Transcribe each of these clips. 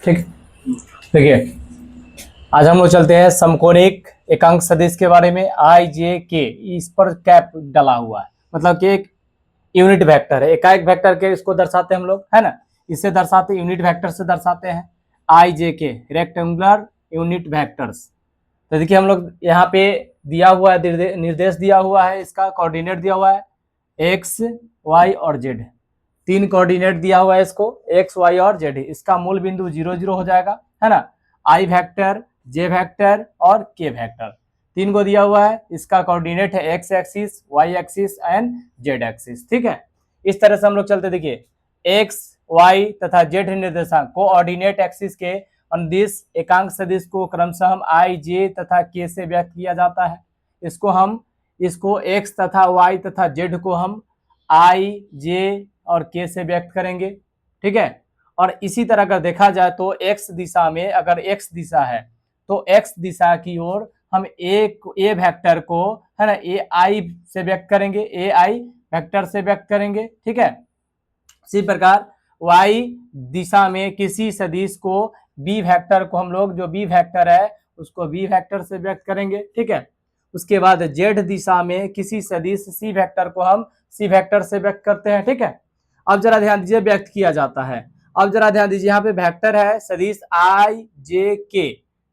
ठीक। देखिए, आज हम लोग चलते हैं समकोणिक एकांक सदिश के बारे में। आई जे के, इस पर कैप डाला हुआ है, मतलब कि एक यूनिट वेक्टर है, एकाएक वेक्टर के इसको दर्शाते हैं हम लोग, है ना। इससे दर्शाते, यूनिट वेक्टर से दर्शाते हैं आई जे के, रेक्टेंगुलर यूनिट वेक्टर्स। तो देखिए हम लोग यहाँ पे दिया हुआ है, निर्देश दिया हुआ है, इसका कोऑर्डिनेट दिया हुआ है एक्स वाई और जेड। 3 कोऑर्डिनेट दिया हुआ है इसको, एक्स वाई और जेड। इसका मूल बिंदु 0 0 हो जाएगा, है ना। आई वेक्टर, जे वेक्टर और के वेक्टर 3 को दिया हुआ है। इसका कोऑर्डिनेट है x axis, y axis and z axis. ठीक है, इस तरह से हम लोग चलते। देखिए, एक्स वाई तथा जेड निर्देशांक कोऑर्डिनेट एक्सिस के अनुदिश एकांक सदिश को क्रमशः हम आई जे तथा के से व्यक्त किया जाता है। इसको एक्स तथा वाई तथा जेड को हम आई जे और के से व्यक्त करेंगे। ठीक है, और इसी तरह अगर देखा जाए तो एक्स दिशा में, अगर एक्स दिशा है तो एक्स दिशा की ओर हम ए वेक्टर को, है ना, ए आई से व्यक्त करेंगे, ए आई वेक्टर से व्यक्त करेंगे। ठीक है, इसी प्रकार वाई दिशा में किसी सदिश को बी वेक्टर को हम लोग, जो बी वेक्टर है उसको बी वेक्टर से व्यक्त करेंगे। ठीक है, उसके बाद जेड दिशा में किसी सदिश सी वेक्टर को हम सी वेक्टर से व्यक्त करते हैं। ठीक है, अब जरा ध्यान दीजिए, व्यक्त किया जाता है। अब जरा ध्यान दीजिए, यहाँ पे वेक्टर है सदिश आई जे के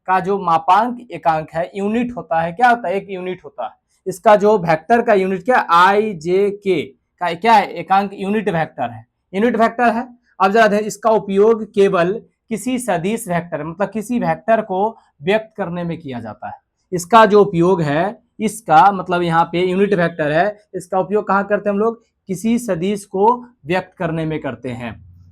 का जो मापांक एकांक है, यूनिट होता है। क्या होता है? एक यूनिट होता है। इसका जो वेक्टर का यूनिट क्या, आई जे के का क्या है? एकांक यूनिट वेक्टर है, यूनिट वेक्टर है। अब जरा ध्यान, इसका उपयोग केवल किसी सदिश वेक्टर, मतलब किसी वेक्टर को व्यक्त करने में किया जाता है। इसका जो उपयोग है, इसका मतलब यहाँ पे यूनिट वेक्टर है, इसका उपयोग कहाँ करते हैं हम लोग? किसी सदिश को व्यक्त करने में करते हैं।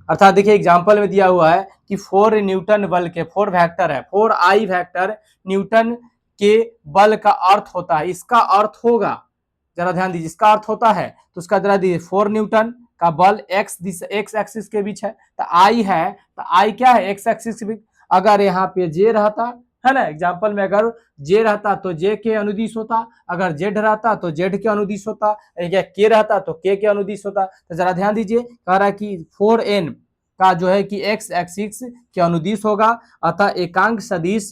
अर्थात देखिए एग्जाम्पल में दिया हुआ है कि 4 न्यूटन बल के, 4 वेक्टर है, 4 आई वेक्टर न्यूटन के बल का अर्थ होता है, इसका अर्थ होगा, जरा ध्यान दीजिए, इसका अर्थ होता है तो उसका जरा दीजिए 4 न्यूटन का बल एक्स एक्सिस के बीच है, तो आई है, तो आई क्या है? एक्स एक्सिस के बीच। अगर यहाँ पे जे रहता है ना, एग्जाम्पल में अगर जे रहता तो जे के अनुदिश होता, अगर जेड रहता तो जेड के अनुदिश होता, या के रहता तो के अनुदिश होता। तो जरा ध्यान दीजिए, कह रहा है कि 4n का जो है कि एक्स एक्सिस के अनुदिश होगा, अतः एकांक सदिश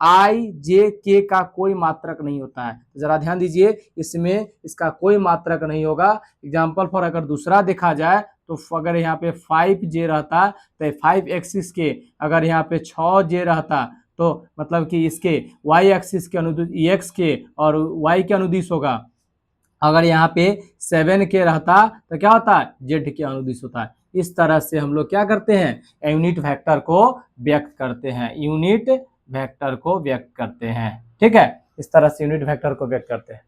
आई जे के का कोई मात्रक नहीं होता है। जरा ध्यान दीजिए, इसमें इसका कोई मात्रक नहीं होगा। एग्जाम्पल फॉर अगर दूसरा देखा जाए तो अगर यहाँ पे 5 जे रहता तो 5 एक्सिस के, अगर यहाँ पे 6 जे रहता तो मतलब कि इसके y एक्सिस के अनुदिश एक्स के और y के अनुदिश होगा। अगर यहाँ पे 7 के रहता तो क्या होता है? जेड के अनुदिश होता है। इस तरह से हम लोग क्या करते हैं? यूनिट वेक्टर को व्यक्त करते हैं, यूनिट वेक्टर को व्यक्त करते हैं। ठीक है, इस तरह से यूनिट वेक्टर को व्यक्त करते हैं।